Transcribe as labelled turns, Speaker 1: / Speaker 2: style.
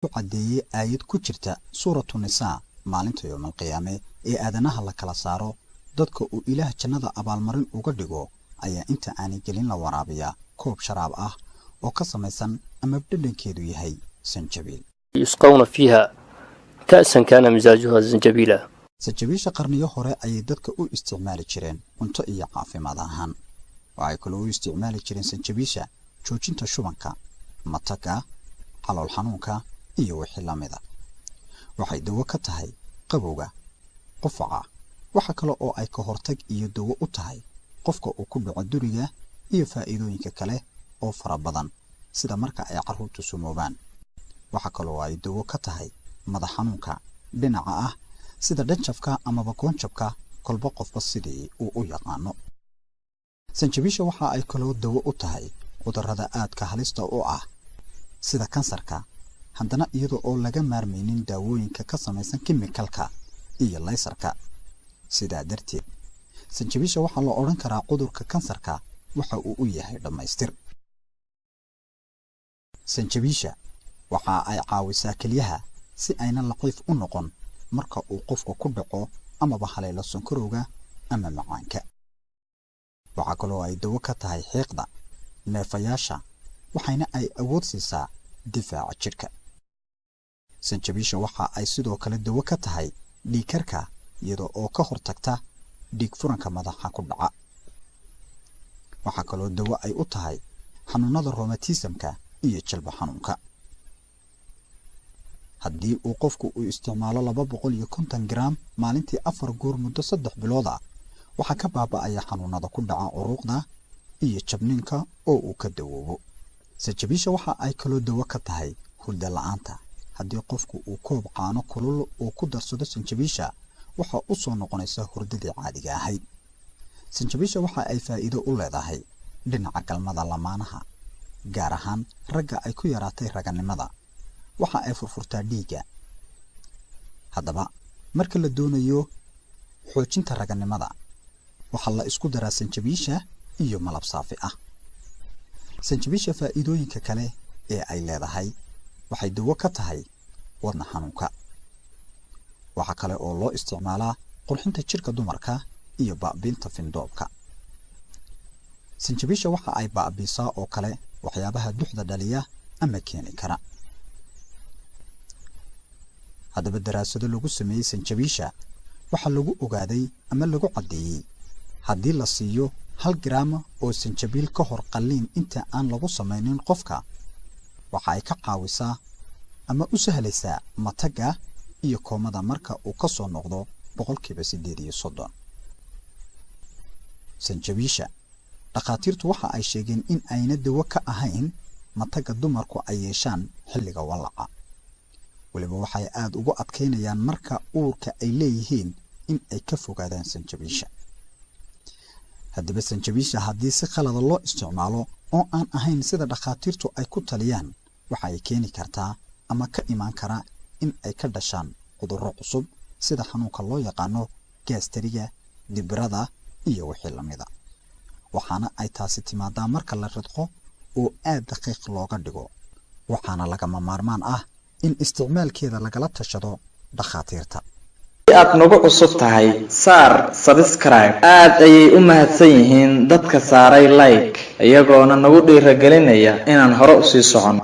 Speaker 1: وعدي آيات كجرتا سورة النساء maalinta yawmal qiyaame ee aadanaha la kala saaro dadka uu ilaah jannada abaalmarin uga dhigo ayaa inta aanay gelin la waraabiya koob sharaab ah oo ka samaysan ama dhadhankeedu yahay sanjabiil
Speaker 2: yusqawna fiha ka'san kana mizajuha zanjabila
Speaker 1: sanjabiisha qarniyo hore ayay dadka u isticmaali jireen cunto iyo caafimaad ahaan waxay kaloo u isticmaali jireen sanjabiisha joojinta shubanka mataga calool xanuunka iyo wixii la mid ah waxay dawo ka tahay qabowga qufaca waxa kale oo ay ka hortag iyo dawo u tahay qofka uu ku dhaco duriga iyo faa'iidooyinka kale oo fara badan sida marka ay carruurtu sumoobaan waxa kale oo ay dawo ka tahay madax xanuunka dhinaca ah sida dhanjafka ama goonjabka kolba qofba sidii uu u yaqaano sanjabiisha waxa ay kaloo dawo u tahay cudurrada aadka halista u ah sida kansarka haddana iyadoo oo laga maarmaynin daawooyinka ka samaysan kimikalka iyo laysarka sidaa darteed sanjabiisha waxaa la odhan karaa cudurka kansarka waxa uu u yahay dhammaystir sanjabiisha waxa ay caawisaa kelyaha si aynan laqiif u noqon marka uu qofku ku dhaco amaba haleelo sonkorowga ama macaanka waxa kaloo ay dawo ka tahay xiiqda neefayaasha waxayna ay awood siisaa difaaca jirka sanjabiisha waxa ay sidoo kale dawo ka tahay dhiigkarka iyadoo oo ka hortagta dhiig furanka madaxa ku dhaca waxa kaloo dawo ay u tahay xanuunada rheumatismka iyo jilba xanuunka haddii uu qofku u isticmaalo 250 gram maalintii 4 goor muddo 3 bilood ah waxa ka baaba'aya xanuunada ku dhaca uruqda iyo jabninka oo uu ka dawoobo sanjabiisha waxa ay kaloo dawo ka tahay hurdo la'aanta haddii qofku uu koob caano kulul uu ku darsado sanjabiisha waxa uu soo noqonaysa hurdadii caadiga ahayd sanjabiisha waxa ay faa'iido u leedahay dhinaca galmada lamaanaha gaar ahaan ragga ay ku yaraatay raganimada waxa ay furfurtaa dhiigga haddaba marka la doonayo xoojinta raganimada waxa la isku daraa sanjabiisha iyo malab saafi ah sanjabiisha faa'iidooyinka kale ee ay leedahay waxay dawo ka tahay wadna xanuunka waxa kale oo loo isticmaalaa qurxinta jirka dumarka iyo baabiinta findoobka sanjabiisha waxa ay baabiisaa oo kale waxyaabaha duxda dhaliya ama keeni kara haddaba daraasado lagu sameeyay sanjabiisha waxa lagu ogaaday ama lagu cadeeyay haddii la siiyo 1 gram oo sanjabiil ka hor qalliin inta aan lagu samaynin qofka waxa ay ka caawisaa ama u sahlaysaa mataga iyo koomada marka uu ka soo noqdo 8% sanjabiisha dhaqaatiirtu waxa ay sheegeen in ayna dawo ka ahayn mataga dumarku ay yeeshaan xilliga walaca waliba waxay aad ugu adkeynayaan marka uurka ay leeyihiin in ay ka fogaadaan sanjabiisha haddaba sanjabiisha haddii si khalad loo isticmaalo oo aan ahayn sida dhaqaatiirtu ay ku taliyaan waxa ay keeni kartaa ama ka iman kara in ay ka dhashaan cudurro cusub sida xanuunka loo yaqaano gastriga dibrada iyo wixii la mid ah waxaana ay taasi timaadaa marka la ridqo oo aad daqiiq looga dhigo waxaana lagama maarmaan ah in isticmaalkeeda lagala tashado dhaqaatiirta
Speaker 3: aad nagu cusub tahay saar subscribe aad ayay u mahadsan yihiin dadka saaray like iyagoona nagu dhiirigelinaya inaan hore u sii socono